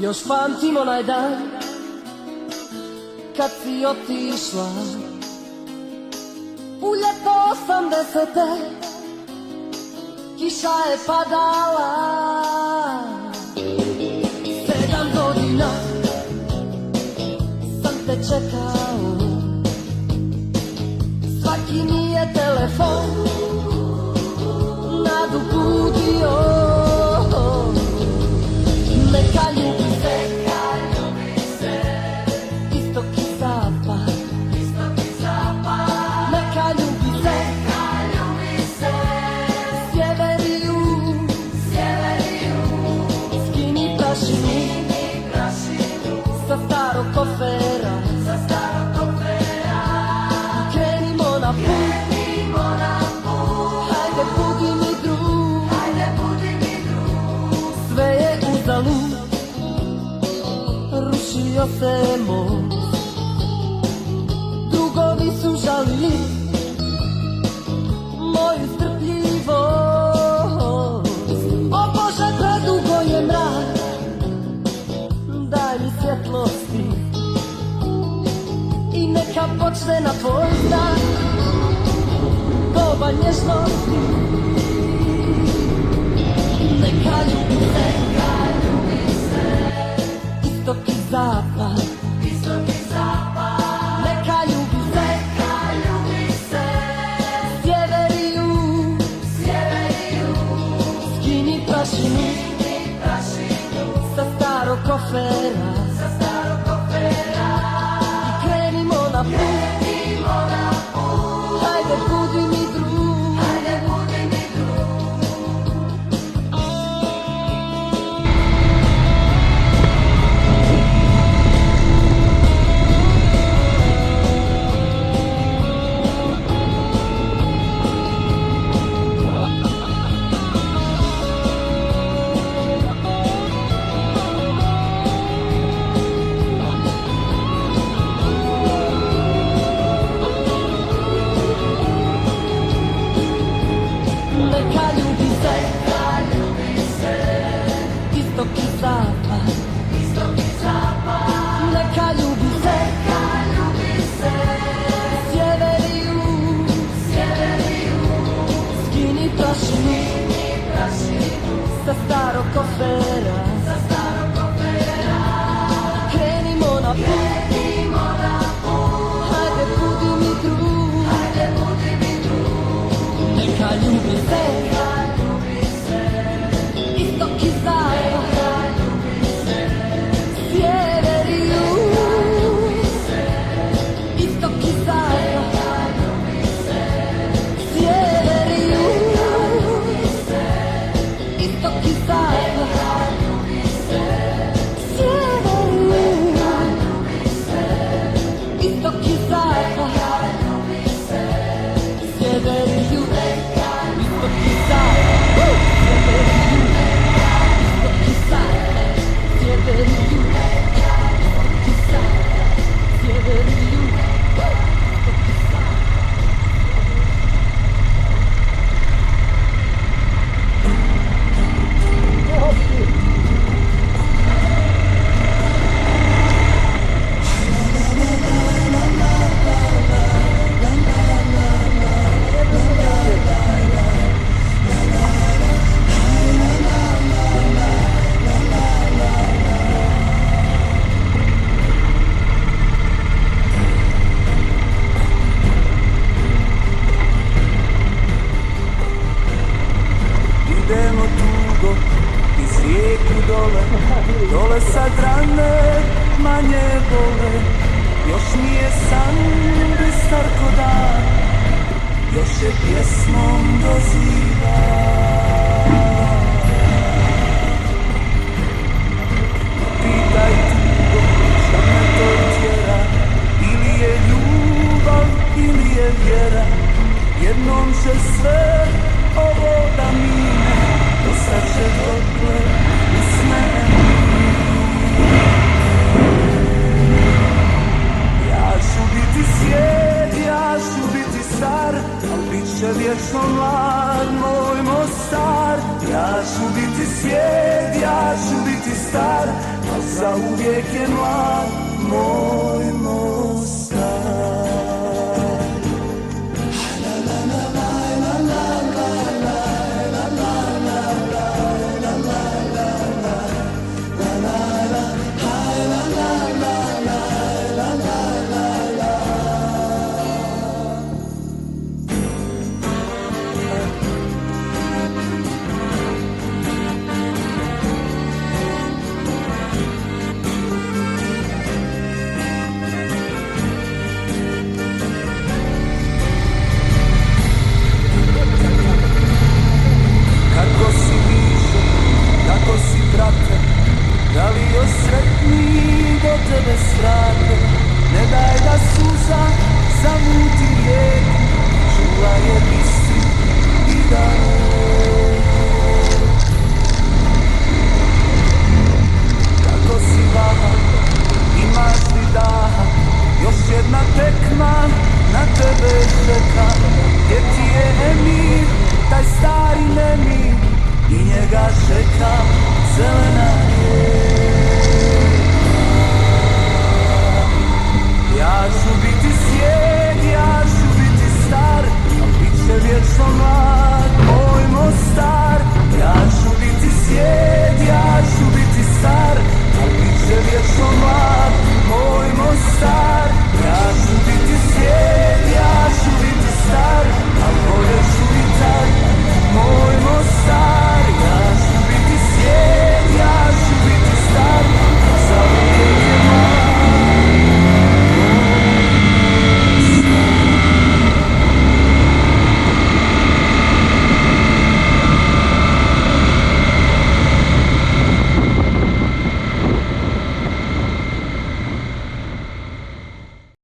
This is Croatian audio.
Još pamtim onaj dan kad si otišla u ljeto 80. Kiša je padala 7 godina sam te čekao. Svaki mi je telefon nadu budio. Neka ljubi se, istok i zapad. Neka ljubi se, sjever i jug. Skini prašinu sa starog kofera. Krenimo na put, hajde budi mi drug. Sve je uzalud, rušio se most. Drugovi su žalili moju strpljivost. O Bože, predugo je mrak, daj mi svjetlosti i neka počne na tvoj znak doba nježnosti. Neka ljubi se, istok i zapad. Neka ljubi se, sjever i jug. Skini prašinu sa starog kofera. I krenimo na put, hajde budi mi drug. Neka ljubi se, istok i zapad. Neka ljubi se, sjever i jug. Skini prašinu sa starog kofera. Krenimo na put, hajde budi mi drug. Neka ljubi se, istok i zapad. Sjever i jug. Istok i zapad. Sjever i jug. Istok i zapad. Sjever i jug. Istok i zapad. Sjever i jug. Idemo tugo iz rijeku dole sad rane manje bole. Još nije san bistar ko dan, još je pjesmom doziva. Pitaj tugo šta me to tjera, ili je ljubav ili je vjera. Jednom će sve ovo da mine, ostat će dokle usne. Ja ću biti svijet, ja ću biti star, al bit će vječno mlad, moj Mostar. Ja ću biti svijet, ja ću biti star, a zauvijek je mlad moj Mostar. Kako si, brate, da li još sretni do tebe svrate? Ne daj da suza zamuti rijeku, čuvaj je bistri i daleko. Kako si vaha, imaš li daha, još jedna tekma na tebe čeka. Gdje ti je Emir, taj stari nemir, i njega čeka zelena rijeka. Ja ću biti svijet, ja ću biti star, a bit će vječno mlad moj Mostar. Ja ću biti svijet, ja ću biti star, a bit će vječno mlad moj Mostar.